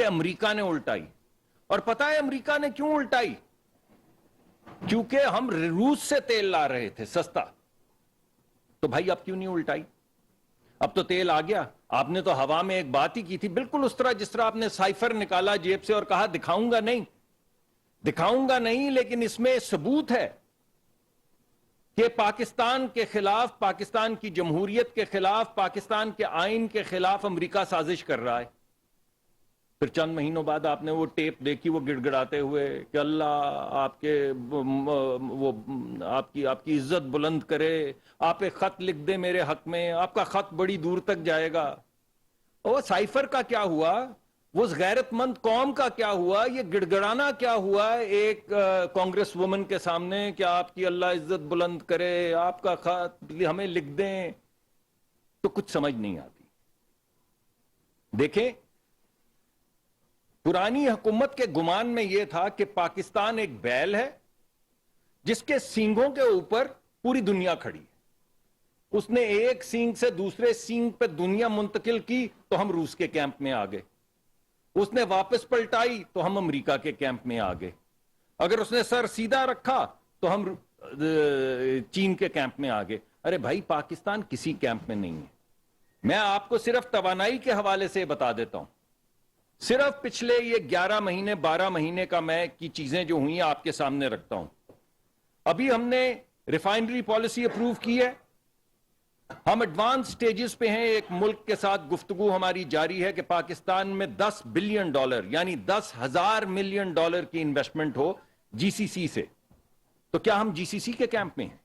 امریکہ نے الٹائی. اور پتہ ہے امریکہ نے کیوں الٹائی؟ کیونکہ ہم روس سے تیل لا رہے تھے سستا. تو بھائی اب کیوں نہیں الٹائی؟ اب تو تیل آ گیا. آپ نے تو ہوا میں ایک بات ہی کی تھی بالکل اس طرح جس طرح آپ نے سائفر نکالا جیب سے اور کہا دکھاؤں گا نہیں، لیکن اس میں ثبوت ہے کہ پاکستان کے خلاف، پاکستان کی جمہوریت کے خلاف، پاکستان کے آئین کے خلاف امریکہ سازش کر رہا ہے. پھر چند مہینوں بعد آپ نے وہ ٹیپ دیکھی، وہ گڑ گڑاتے ہوئے کہ اللہ آپ کے وہ آپ کی عزت بلند کرے، آپ ایک خط لکھ دیں میرے حق میں، آپ کا خط بڑی دور تک جائے گا. وہ سائفر کا کیا ہوا؟ وہ غیرت مند قوم کا کیا ہوا؟ یہ گڑ گڑانا کیا ہوا ایک کانگریس وومن کے سامنے کہ آپ کی اللہ عزت بلند کرے، آپ کا خط ہمیں لکھ دیں؟ تو کچھ سمجھ نہیں آتی. دیکھیں، پرانی حکومت کے گمان میں یہ تھا کہ پاکستان ایک بیل ہے جس کے سینگوں کے اوپر پوری دنیا کھڑی ہے. اس نے ایک سینگ سے دوسرے سینگ پہ دنیا منتقل کی تو ہم روس کے کیمپ میں آ گئے. اس نے واپس پلٹائی تو ہم امریکہ کے کیمپ میں آ گئے. اگر اس نے سر سیدھا رکھا تو ہم چین کے کیمپ میں آ گئے. ارے بھائی پاکستان کسی کیمپ میں نہیں ہے. میں آپ کو صرف توانائی کے حوالے سے بتا دیتا ہوں. صرف پچھلے یہ 11 مہینے 12 مہینے کا میں کی چیزیں جو ہوئی آپ کے سامنے رکھتا ہوں. ابھی ہم نے ریفائنری پالیسی اپروو کی ہے. ہم ایڈوانس سٹیجز پہ ہیں. ایک ملک کے ساتھ گفتگو ہماری جاری ہے کہ پاکستان میں $10 بلین یعنی 10,000 ملین ڈالر کی انویسٹمنٹ ہو جی سی سی سے. تو کیا ہم جی سی سی کے کیمپ میں ہیں؟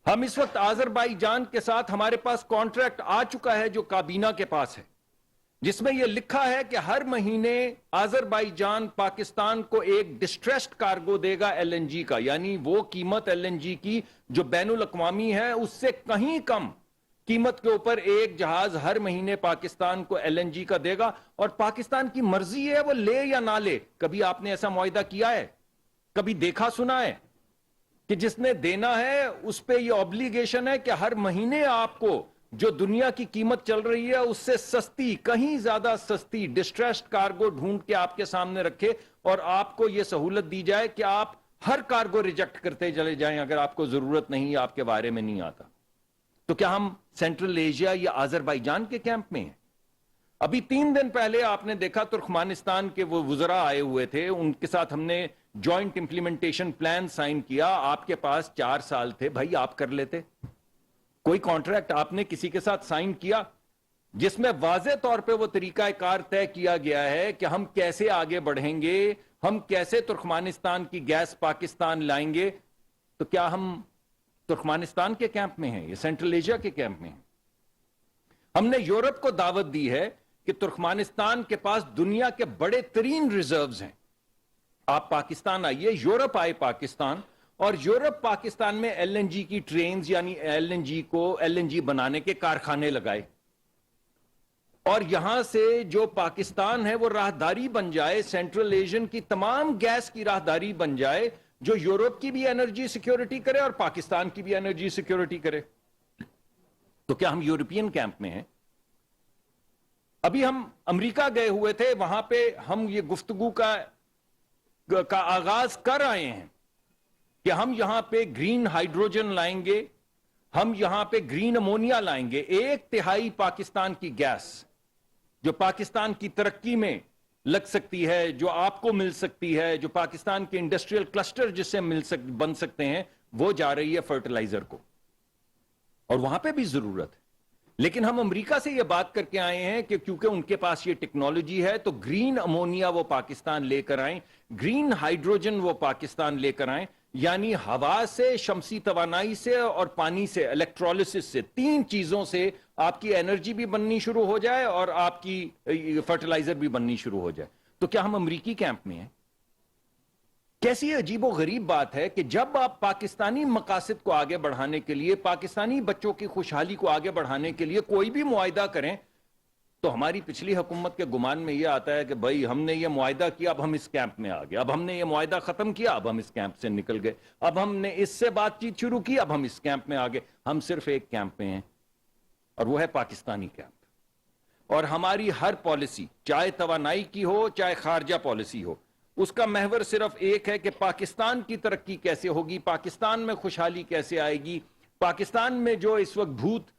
ہم اس وقت آذربائیجان کے ساتھ ہمارے پاس کانٹریکٹ آ چکا ہے جو کابینہ کے پاس ہے، جس میں یہ لکھا ہے کہ ہر مہینے آذربائیجان پاکستان کو ایک ڈسٹریسڈ کارگو دے گا ایل این جی کا، یعنی وہ قیمت ایل این جی کی جو بین الاقوامی ہے اس سے کہیں کم قیمت کے اوپر ایک جہاز ہر مہینے پاکستان کو ایل این جی کا دے گا. اور پاکستان کی مرضی ہے وہ لے یا نہ لے. کبھی آپ نے ایسا معاہدہ کیا ہے؟ کبھی دیکھا سنا ہے کہ جس نے دینا ہے اس پہ یہ obligation ہے کہ ہر مہینے آپ کو جو دنیا کی قیمت چل رہی ہے اس سے سستی، کہیں زیادہ سستی ڈسٹریسڈ کارگو ڈھونڈ کے آپ کے سامنے رکھے اور آپ کو یہ سہولت دی جائے کہ آپ ہر کارگو ریجیکٹ کرتے چلے جائیں اگر آپ کو ضرورت نہیں، آپ کے بارے میں نہیں آتا. تو کیا ہم سینٹرل ایشیا یا آذربائیجان کے کیمپ میں ہیں؟ ابھی 3 دن پہلے آپ نے دیکھا ترکمانستان کے وہ وزراء آئے ہوئے تھے، ان کے ساتھ ہم نے جوائنٹ امپلیمنٹیشن پلان سائن کیا. آپ کے پاس 4 سال تھے، بھائی آپ کر لیتے. کوئی کانٹریکٹ آپ نے کسی کے ساتھ سائن کیا جس میں واضح طور پہ وہ طریقہ کار طے کیا گیا ہے کہ ہم کیسے آگے بڑھیں گے، ہم کیسے ترکمانستان کی گیس پاکستان لائیں گے؟ تو کیا ہم ترکمانستان کے کیمپ میں ہیں یا سینٹرل ایشیا کے کیمپ میں ہیں؟ ہم نے یورپ کو دعوت دی ہے کہ ترکمانستان کے پاس دنیا کے بڑے ترین ریزروز ہیں، آپ پاکستان آئیے. یورپ آئے پاکستان، اور یورپ پاکستان میں ایل این جی کی ٹرینز یعنی ایل این جی بنانے کے کارخانے لگائے، اور یہاں سے جو پاکستان ہے وہ راہداری بن جائے، سینٹرل ایشین کی تمام گیس کی راہداری بن جائے جو یورپ کی بھی انرجی سیکیورٹی کرے اور پاکستان کی بھی انرجی سیکیورٹی کرے. تو کیا ہم یورپین کیمپ میں ہیں؟ ابھی ہم امریکہ گئے ہوئے تھے، وہاں پہ ہم یہ گفتگو کا آغاز کر آئے ہیں کہ ہم یہاں پہ گرین ہائیڈروجن لائیں گے، ہم یہاں پہ گرین امونیا لائیں گے. 1/3 پاکستان کی گیس جو پاکستان کی ترقی میں لگ سکتی ہے، جو آپ کو مل سکتی ہے، جو پاکستان کے انڈسٹریل کلسٹر جس سے بن سکتے ہیں، وہ جا رہی ہے فرٹیلائزر کو، اور وہاں پہ بھی ضرورت ہے. لیکن ہم امریکہ سے یہ بات کر کے آئے ہیں کہ کیونکہ ان کے پاس یہ ٹیکنالوجی ہے تو گرین امونیا وہ پاکستان لے کر آئیں، گرین ہائیڈروجن وہ پاکستان لے کر آئیں، یعنی ہوا سے، شمسی توانائی سے اور پانی سے، الیکٹرولسس سے، 3 چیزوں سے آپ کی انرجی بھی بننی شروع ہو جائے اور آپ کی فرٹیلائزر بھی بننی شروع ہو جائے. تو کیا ہم امریکی کیمپ میں ہیں؟ کیسی عجیب و غریب بات ہے کہ جب آپ پاکستانی مقاصد کو آگے بڑھانے کے لیے، پاکستانی بچوں کی خوشحالی کو آگے بڑھانے کے لیے کوئی بھی معاہدہ کریں تو ہماری پچھلی حکومت کے گمان میں یہ آتا ہے کہ بھائی ہم نے یہ معاہدہ کیا، اب ہم اس کیمپ میں آ گئے، اب ہم نے یہ معاہدہ ختم کیا، اب ہم اس کیمپ سے نکل گئے، اب ہم نے اس سے بات چیت شروع کی، اب ہم اس کیمپ میں آ گئے. ہم صرف ایک کیمپ میں ہیں اور وہ ہے پاکستانی کیمپ. اور ہماری ہر پالیسی چاہے توانائی کی ہو چاہے خارجہ پالیسی ہو اس کا محور صرف ایک ہے کہ پاکستان کی ترقی کیسے ہوگی, پاکستان میں خوشحالی کیسے آئے گی. پاکستان میں جو اس وقت بھوت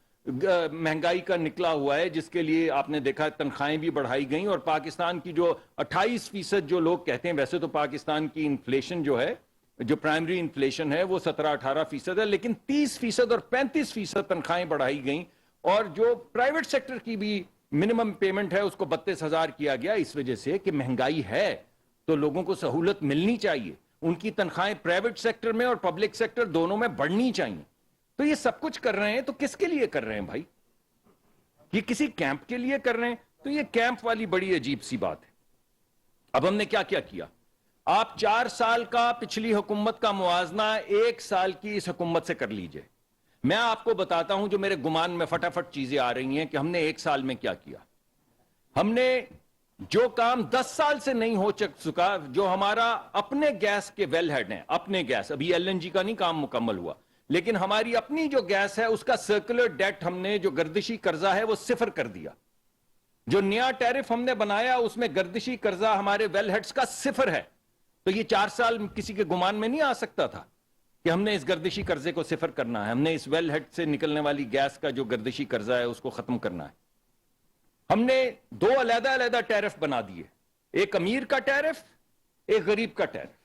مہنگائی کا نکلا ہوا ہے جس کے لیے آپ نے دیکھا تنخواہیں بھی بڑھائی گئیں, اور پاکستان کی جو 28% جو لوگ کہتے ہیں, ویسے تو پاکستان کی انفلیشن جو ہے جو پرائمری انفلیشن ہے وہ 17-18% ہے, لیکن 30% اور 35% تنخواہیں بڑھائی گئیں, اور جو پرائیویٹ سیکٹر کی بھی منیمم پیمنٹ ہے اس کو 32,000 کیا گیا, اس وجہ سے کہ مہنگائی ہے تو لوگوں کو سہولت ملنی چاہیے, ان کی تنخواہیں پرائیویٹ سیکٹر میں اور پبلک سیکٹر دونوں میں بڑھنی چاہیے. تو یہ سب کچھ کر رہے ہیں تو کس کے لیے کر رہے ہیں بھائی؟ یہ کسی کیمپ کے لیے کر رہے ہیں؟ تو یہ کیمپ والی بڑی عجیب سی بات ہے. اب ہم نے کیا کیا کیا؟ آپ 4 سال کا پچھلی حکومت کا موازنہ 1 سال کی اس حکومت سے کر لیجئے. میں آپ کو بتاتا ہوں جو میرے گمان میں فٹافٹ چیزیں آ رہی ہیں کہ ہم نے 1 سال میں کیا کیا. ہم نے جو کام 10 سال سے نہیں ہو سکا, جو ہمارا اپنے گیس کے ویل ہیڈ ہیں, اپنے گیس, ابھی ایل این جی کا نہیں کام مکمل ہوا, لیکن ہماری اپنی جو گیس ہے اس کا سرکولر ڈیٹ ہم نے جو گردشی قرضہ ہے وہ 0 کر دیا. جو نیا ٹیرف ہم نے بنایا اس میں گردشی قرضہ ہمارے ویل ہیڈز کا 0 ہے. تو یہ 4 سال کسی کے گمان میں نہیں آ سکتا تھا کہ ہم نے اس گردشی قرضے کو 0 کرنا ہے, ہم نے اس ویل ہیڈ سے نکلنے والی گیس کا جو گردشی قرضہ ہے اس کو ختم کرنا ہے. ہم نے 2 علیحدہ ٹیرف بنا دیے, ایک امیر کا ٹیرف, ایک غریب کا ٹیرف.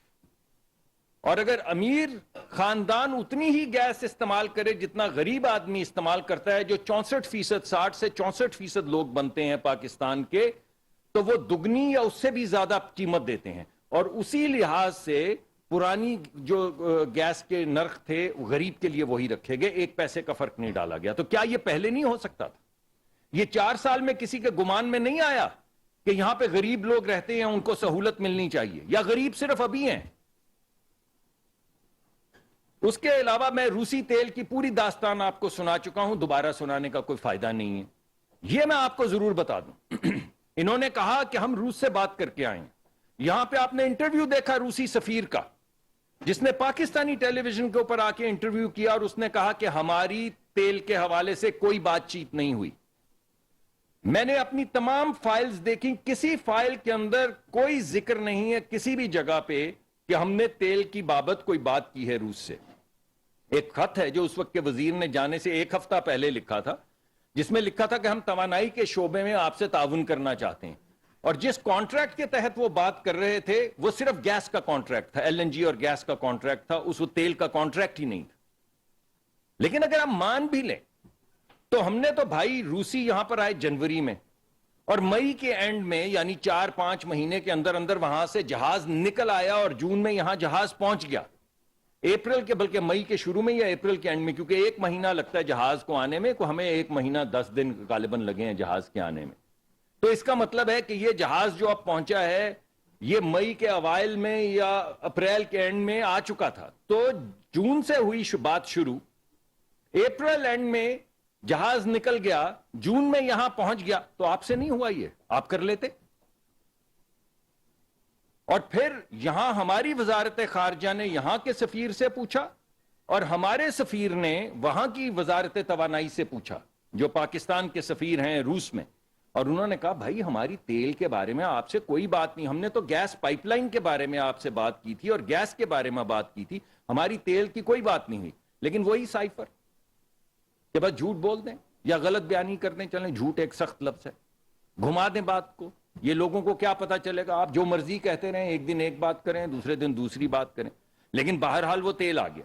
اور اگر امیر خاندان اتنی ہی گیس استعمال کرے جتنا غریب آدمی استعمال کرتا ہے, جو 64%, 60 سے 64% لوگ بنتے ہیں پاکستان کے, تو وہ دگنی یا اس سے بھی زیادہ قیمت دیتے ہیں. اور اسی لحاظ سے پرانی جو گیس کے نرخ تھے غریب کے لیے وہی رکھے گئے, 1 پیسے کا فرق نہیں ڈالا گیا. تو کیا یہ پہلے نہیں ہو سکتا تھا؟ یہ 4 سال میں کسی کے گمان میں نہیں آیا کہ یہاں پہ غریب لوگ رہتے ہیں ان کو سہولت ملنی چاہیے, یا غریب صرف ابھی ہیں؟ اس کے علاوہ میں روسی تیل کی پوری داستان آپ کو سنا چکا ہوں, دوبارہ سنانے کا کوئی فائدہ نہیں ہے. یہ میں آپ کو ضرور بتا دوں. انہوں نے کہا کہ ہم روس سے بات کر کے آئیں. یہاں پہ آپ نے انٹرویو دیکھا روسی سفیر کا, جس نے پاکستانی ٹیلی ویژن کے اوپر آ کے انٹرویو کیا, اور اس نے کہا کہ ہماری تیل کے حوالے سے کوئی بات چیت نہیں ہوئی. میں نے اپنی تمام فائلز دیکھی, کسی فائل کے اندر کوئی ذکر نہیں ہے کسی بھی جگہ پہ کہ ہم نے تیل کی بابت کوئی بات کی ہے روس سے. ایک خط ہے جو اس وقت کے وزیر نے جانے سے 1 ہفتہ پہلے لکھا تھا, جس میں لکھا تھا کہ ہم توانائی کے شعبے میں آپ سے تعاون کرنا چاہتے ہیں. اور جس کانٹریکٹ کے تحت وہ بات کر رہے تھے وہ صرف گیس کا کانٹریکٹ تھا, ایل این جی اور گیس کا کانٹریکٹ تھا, اس تیل کا کانٹریکٹ ہی نہیں تھا. لیکن اگر ہم مان بھی لیں تو ہم نے تو بھائی روسی یہاں پر آئے جنوری میں, اور مئی کے اینڈ میں یعنی 4-5 مہینے کے اندر اندر وہاں سے جہاز نکل آیا, اور جون میں یہاں جہاز پہنچ گیا. اپریل کے, بلکہ مئی کے شروع میں یا اپریل کے اینڈ میں, کیونکہ 1 مہینہ لگتا ہے جہاز کو آنے میں, کو ہمیں 1 مہینہ 10 دن غالباً لگے ہیں جہاز کے آنے میں. تو اس کا مطلب ہے کہ یہ جہاز جو اب پہنچا ہے یہ مئی کے اوائل میں یا اپریل کے اینڈ میں آ چکا تھا. تو جون سے ہوئی بات شروع, اپریل اینڈ میں جہاز نکل گیا, جون میں یہاں پہنچ گیا. تو آپ سے نہیں ہوا, یہ آپ کر لیتے. اور پھر یہاں ہماری وزارت خارجہ نے یہاں کے سفیر سے پوچھا, اور ہمارے سفیر نے وہاں کی وزارت توانائی سے پوچھا جو پاکستان کے سفیر ہیں روس میں, اور انہوں نے کہا بھائی ہماری تیل کے بارے میں آپ سے کوئی بات نہیں, ہم نے تو گیس پائپ لائن کے بارے میں آپ سے بات کی تھی اور گیس کے بارے میں بات کی تھی, ہماری تیل کی کوئی بات نہیں ہوئی. لیکن وہی سائفر کہ بس جھوٹ بول دیں یا غلط بیانی کر دیں. چلیں جھوٹ ایک سخت لفظ ہے, گھما دیں بات کو, یہ لوگوں کو کیا پتا چلے گا. آپ جو مرضی کہتے رہیں, ایک دن ایک بات کریں, دوسرے دن دوسری بات کریں, لیکن بہرحال وہ تیل آ گیا.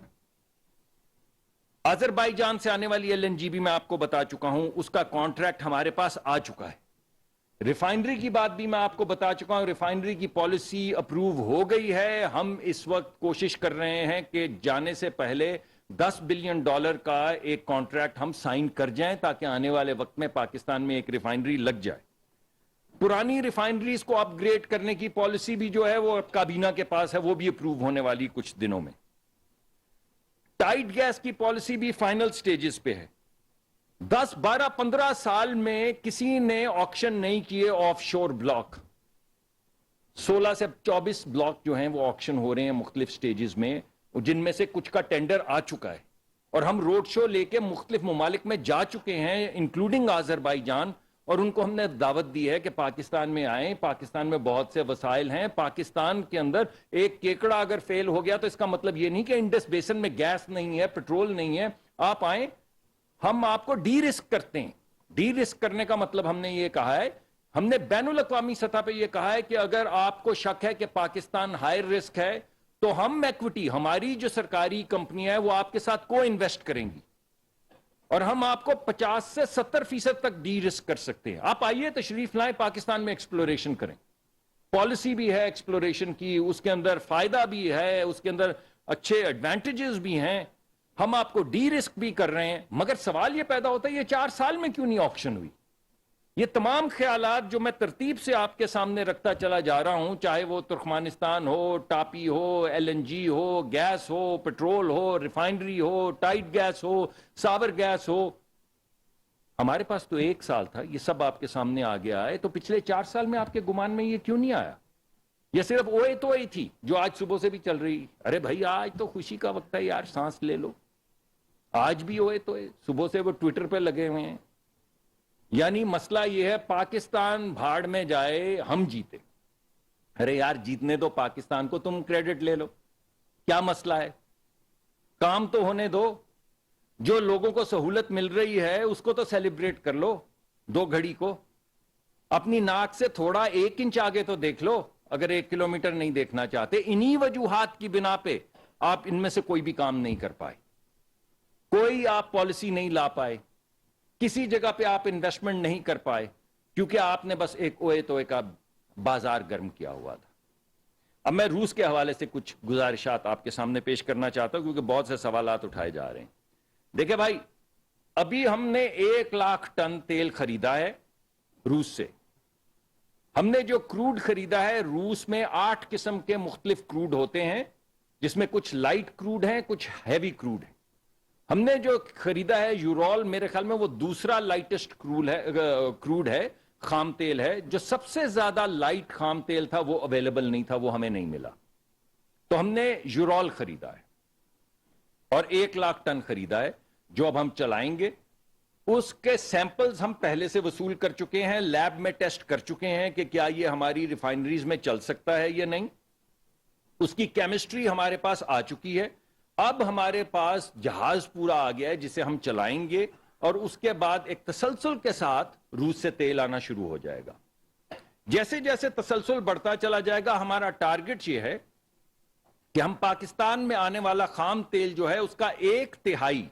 آذربائیجان سے آنے والی ایل این جی بھی میں آپ کو بتا چکا ہوں, اس کا کانٹریکٹ ہمارے پاس آ چکا ہے. ریفائنری کی بات بھی میں آپ کو بتا چکا ہوں, ریفائنری کی پالیسی اپروو ہو گئی ہے. ہم اس وقت کوشش کر رہے ہیں کہ جانے سے پہلے $10 بلین کا ایک کانٹریکٹ ہم سائن کر جائیں تاکہ آنے والے وقت میں پاکستان میں ایک ریفائنری لگ جائے. پرانی ریفائنریز کو اپ گریڈ کرنے کی پالیسی بھی جو ہے وہ کابینہ کے پاس ہے, وہ بھی اپروو ہونے والی کچھ دنوں میں. ٹائٹ گیس کی پالیسی بھی فائنل سٹیجز پہ ہے. 10, 12, 15 سال میں کسی نے آکشن نہیں کیے آف شور بلاک. 16 سے 24 بلاک جو ہیں وہ آکشن ہو رہے ہیں مختلف سٹیجز میں, جن میں سے کچھ کا ٹینڈر آ چکا ہے. اور ہم روڈ شو لے کے مختلف ممالک میں جا چکے ہیں انکلوڈنگ آذربائیجان, اور ان کو ہم نے دعوت دی ہے کہ پاکستان میں آئیں. پاکستان میں بہت سے وسائل ہیں. پاکستان کے اندر ایک کیکڑا اگر فیل ہو گیا تو اس کا مطلب یہ نہیں کہ انڈس بیسن میں گیس نہیں ہے, پیٹرول نہیں ہے. آپ آئیں, ہم آپ کو ڈی رسک کرتے ہیں. ڈی رسک کرنے کا مطلب ہم نے یہ کہا ہے, ہم نے بین الاقوامی سطح پہ یہ کہا ہے کہ اگر آپ کو شک ہے کہ پاکستان ہائی رسک ہے تو ہم ایکوٹی, ہماری جو سرکاری کمپنیاں ہیں وہ آپ کے ساتھ کو انویسٹ کریں گی اور ہم آپ کو 50 سے 70% تک ڈی رسک کر سکتے ہیں. آپ آئیے, تشریف لائیں, پاکستان میں ایکسپلوریشن کریں. پالیسی بھی ہے ایکسپلوریشن کی, اس کے اندر فائدہ بھی ہے, اس کے اندر اچھے ایڈوانٹیجز بھی ہیں. ہم آپ کو ڈی رسک بھی کر رہے ہیں. مگر سوال یہ پیدا ہوتا ہے یہ 4 سال میں کیوں نہیں آکشن ہوئی؟ یہ تمام خیالات جو میں ترتیب سے آپ کے سامنے رکھتا چلا جا رہا ہوں, چاہے وہ ترکمانستان ہو, ٹاپی ہو, ایل این جی ہو, گیس ہو, پیٹرول ہو, ریفائنری ہو, ٹائٹ گیس ہو, ساور گیس ہو, ہمارے پاس تو 1 سال تھا, یہ سب آپ کے سامنے آ گیا ہے. تو پچھلے 4 سال میں آپ کے گمان میں یہ کیوں نہیں آیا؟ یہ صرف اوئے تو ہی تھی جو آج صبح سے بھی چل رہی. ارے بھائی آج تو خوشی کا وقت ہے یار, سانس لے لو. آج بھی ہوئے تو صبح سے وہ ٹویٹر پہ لگے ہوئے ہیں. یعنی مسئلہ یہ ہے پاکستان بھاڑ میں جائے, ہم جیتے. ارے یار جیتنے دو پاکستان کو, تم کریڈٹ لے لو, کیا مسئلہ ہے؟ کام تو ہونے دو. جو لوگوں کو سہولت مل رہی ہے اس کو تو سیلیبریٹ کر لو 2 گھڑی کو. اپنی ناک سے تھوڑا 1 انچ آگے تو دیکھ لو اگر 1 کلومیٹر نہیں دیکھنا چاہتے. انہی وجوہات کی بنا پہ آپ ان میں سے کوئی بھی کام نہیں کر پائے, کوئی آپ پالیسی نہیں لا پائے, کسی جگہ پہ آپ انویسٹمنٹ نہیں کر پائے, کیونکہ آپ نے بس ایک اوئے تو ایک بازار گرم کیا ہوا تھا. اب میں روس کے حوالے سے کچھ گزارشات آپ کے سامنے پیش کرنا چاہتا ہوں کیونکہ بہت سے سوالات اٹھائے جا رہے ہیں. دیکھیں بھائی, ابھی ہم نے 1 لاکھ ٹن تیل خریدا ہے روس سے. ہم نے جو کروڈ خریدا ہے, روس میں 8 قسم کے مختلف کروڈ ہوتے ہیں, جس میں کچھ لائٹ کروڈ ہیں, کچھ ہیوی کروڈ ہیں. ہم نے جو خریدا ہے یورول, میرے خیال میں وہ دوسرا لائٹسٹ کروڈ ہے, خام تیل ہے. جو سب سے زیادہ لائٹ خام تیل تھا وہ اویلیبل نہیں تھا, وہ ہمیں نہیں ملا. تو ہم نے یورول خریدا ہے اور 1 لاکھ ٹن خریدا ہے جو اب ہم چلائیں گے. اس کے سیمپلز ہم پہلے سے وصول کر چکے ہیں, لیب میں ٹیسٹ کر چکے ہیں کہ کیا یہ ہماری ریفائنریز میں چل سکتا ہے یا نہیں. اس کی کیمسٹری ہمارے پاس آ چکی ہے. اب ہمارے پاس جہاز پورا آ گیا ہے جسے ہم چلائیں گے اور اس کے بعد ایک تسلسل کے ساتھ روس سے تیل آنا شروع ہو جائے گا. جیسے جیسے تسلسل بڑھتا چلا جائے گا, ہمارا ٹارگٹ یہ ہے کہ ہم پاکستان میں آنے والا خام تیل جو ہے اس کا 1/3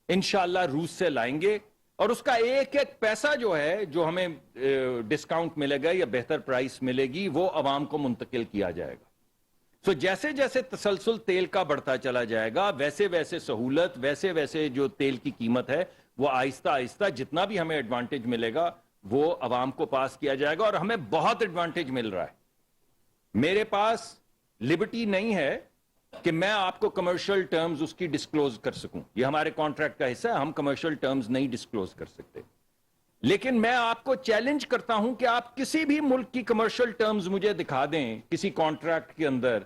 انشاءاللہ روس سے لائیں گے, اور اس کا ایک پیسہ جو ہے, جو ہمیں ڈسکاؤنٹ ملے گا یا بہتر پرائس ملے گی, وہ عوام کو منتقل کیا جائے گا. تو جیسے جیسے تسلسل تیل کا بڑھتا چلا جائے گا, ویسے ویسے سہولت, ویسے ویسے جو تیل کی قیمت ہے وہ آہستہ آہستہ جتنا بھی ہمیں ایڈوانٹیج ملے گا وہ عوام کو پاس کیا جائے گا. اور ہمیں بہت ایڈوانٹیج مل رہا ہے. میرے پاس لبرٹی نہیں ہے کہ میں آپ کو کمرشل ٹرمز اس کی ڈسکلوز کر سکوں, یہ ہمارے کانٹریکٹ کا حصہ ہے, ہم کمرشل ٹرمز نہیں ڈسکلوز کر سکتے. لیکن میں آپ کو چیلنج کرتا ہوں کہ آپ کسی بھی ملک کی کمرشل ٹرمز مجھے دکھا دیں کسی کانٹریکٹ کے اندر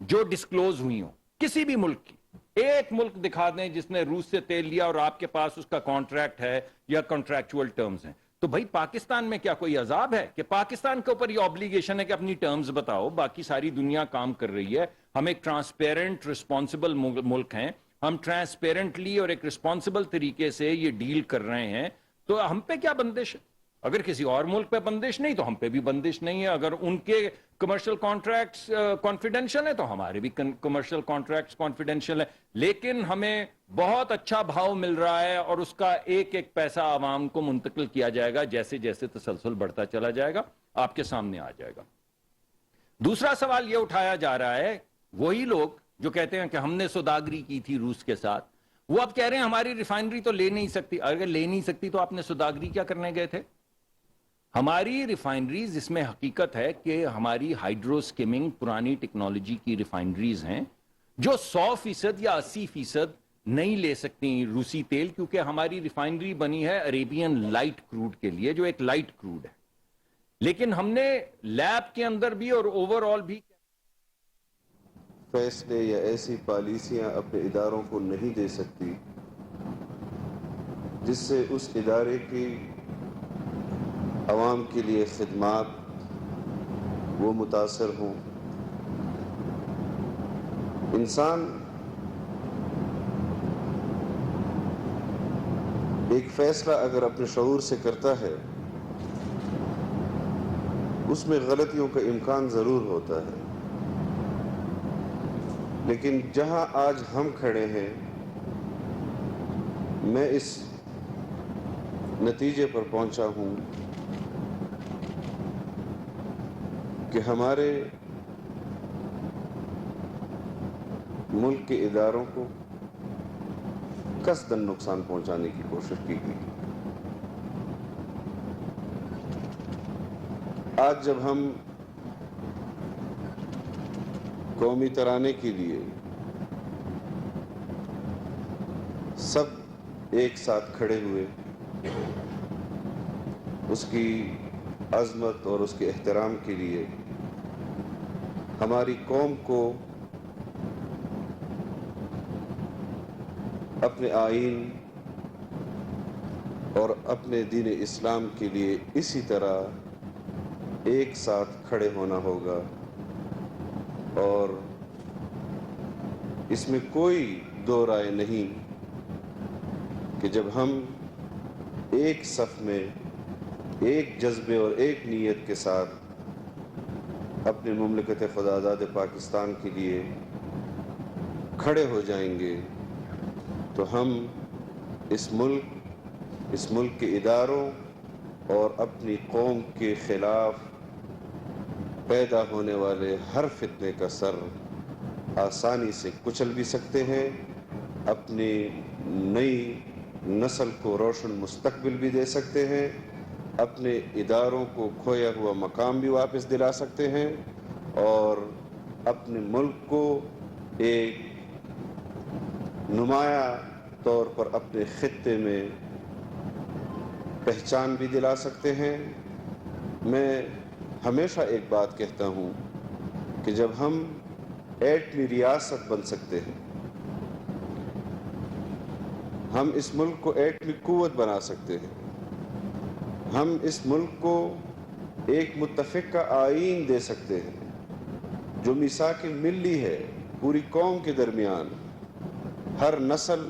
جو ڈسکلوز ہوئی ہوں, کسی بھی ملک کی. ایک ملک دکھا دیں جس نے روس سے تیل لیا اور آپ کے پاس اس کا کانٹریکٹ ہے یا کانٹریکچوئل ٹرمز ہیں. تو بھائی پاکستان میں کیا کوئی عذاب ہے کہ پاکستان کے اوپر یہ آبلیگیشن ہے کہ اپنی ٹرمز بتاؤ؟ باقی ساری دنیا کام کر رہی ہے. ہم ایک ٹرانسپیرنٹ رسپانسبل ملک ہیں, ہم ٹرانسپیرنٹلی اور ایک رسپانسبل طریقے سے یہ ڈیل کر رہے ہیں. تو ہم پہ کیا بندش ہے؟ اگر کسی اور ملک پہ بندش نہیں تو ہم پہ بھی بندش نہیں ہے. اگر ان کے کمرشل کانٹریکٹس کانفیڈینشیل ہیں تو ہمارے بھی کمرشل کانٹریکٹس کانفیڈینشیل ہیں. لیکن ہمیں بہت اچھا بھاؤ مل رہا ہے اور اس کا ایک ایک پیسہ عوام کو منتقل کیا جائے گا جیسے جیسے تسلسل بڑھتا چلا جائے گا, آپ کے سامنے آ جائے گا. دوسرا سوال یہ اٹھایا جا رہا ہے, وہی لوگ جو کہتے ہیں کہ ہم نے سوداگری کی تھی روس کے ساتھ, وہ اب کہہ رہے ہیں ہماری ریفائنری تو لے نہیں سکتی. اگر لے نہیں سکتی تو آپ نے سوداگری کیا کرنے گئے تھے؟ ہماری ریفائنریز, اس میں حقیقت ہے کہ ہماری ہائیڈرو سکیمنگ پرانی ٹیکنالوجی کی ریفائنریز ہیں جو 100% یا 80% نہیں لے سکتی روسی تیل, کیونکہ ہماری ریفائنری بنی ہے عریبین لائٹ کروڈ کے لیے جو ایک لائٹ کروڈ ہے. لیکن ہم نے لیب کے اندر بھی اور اوور آل بھی فیصلے یا ایسی پالیسیاں اپنے اداروں کو نہیں دے سکتی جس سے اس ادارے کی عوام کے لیے خدمات وہ متاثر ہوں۔ انسان ایک فیصلہ اگر اپنے شعور سے کرتا ہے اس میں غلطیوں کا امکان ضرور ہوتا ہے، لیکن جہاں آج ہم کھڑے ہیں میں اس نتیجے پر پہنچا ہوں کہ ہمارے ملک کے اداروں کو قصداً نقصان پہنچانے کی کوشش کی گئی۔ آج جب ہم قومی ترانے کے لیے سب ایک ساتھ کھڑے ہوئے، اس کی عظمت اور اس کے احترام کے لیے ہماری قوم کو اپنے آئین اور اپنے دین اسلام کے لیے اسی طرح ایک ساتھ کھڑے ہونا ہوگا، اور اس میں کوئی دو رائے نہیں کہ جب ہم ایک صف میں ایک جذبے اور ایک نیت کے ساتھ اپنے مملکت خداداد پاکستان کے لیے کھڑے ہو جائیں گے تو ہم اس ملک کے اداروں اور اپنی قوم کے خلاف پیدا ہونے والے ہر فتنے کا سر آسانی سے کچل بھی سکتے ہیں، اپنی نئی نسل کو روشن مستقبل بھی دے سکتے ہیں، اپنے اداروں کو کھویا ہوا مقام بھی واپس دلا سکتے ہیں، اور اپنے ملک کو ایک نمایاں طور پر اپنے خطے میں پہچان بھی دلا سکتے ہیں۔ میں ہمیشہ ایک بات کہتا ہوں کہ جب ہم ایٹمی ریاست بن سکتے ہیں، ہم اس ملک کو ایٹمی قوت بنا سکتے ہیں، ہم اس ملک کو ایک متفقہ آئین دے سکتے ہیں جو میثاق ملی ہے پوری قوم کے درمیان، ہر نسل،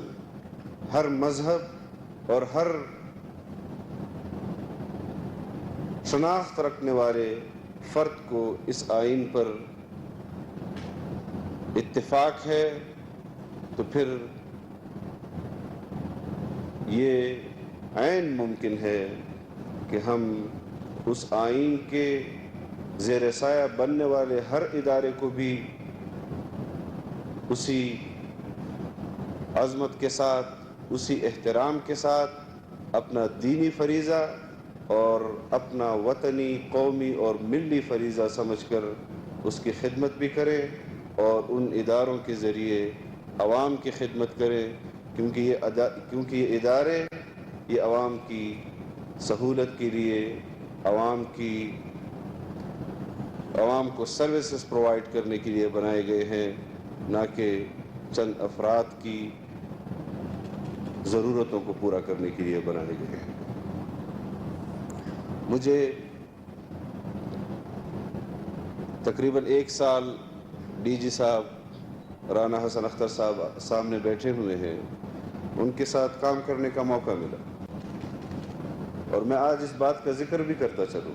ہر مذہب اور ہر شناخت رکھنے والے فرد کو اس آئین پر اتفاق ہے، تو پھر یہ عین ممکن ہے کہ ہم اس آئین کے زیر سایہ بننے والے ہر ادارے کو بھی اسی عظمت کے ساتھ، اسی احترام کے ساتھ اپنا دینی فریضہ اور اپنا وطنی، قومی اور ملی فریضہ سمجھ کر اس کی خدمت بھی کریں، اور ان اداروں کے ذریعے عوام کی خدمت کریں، کیونکہ یہ ادارے یہ عوام کی سہولت کے لیے، عوام کو سروسز پرووائڈ کرنے کے لیے بنائے گئے ہیں، نہ کہ چند افراد کی ضرورتوں کو پورا کرنے کے لیے بنائے گئے ہیں۔ مجھے تقریباً 1 سال ڈی جی صاحب رانا حسن اختر صاحب سامنے بیٹھے ہوئے ہیں، ان کے ساتھ کام کرنے کا موقع ملا، اور میں آج اس بات کا ذکر بھی کرتا چلوں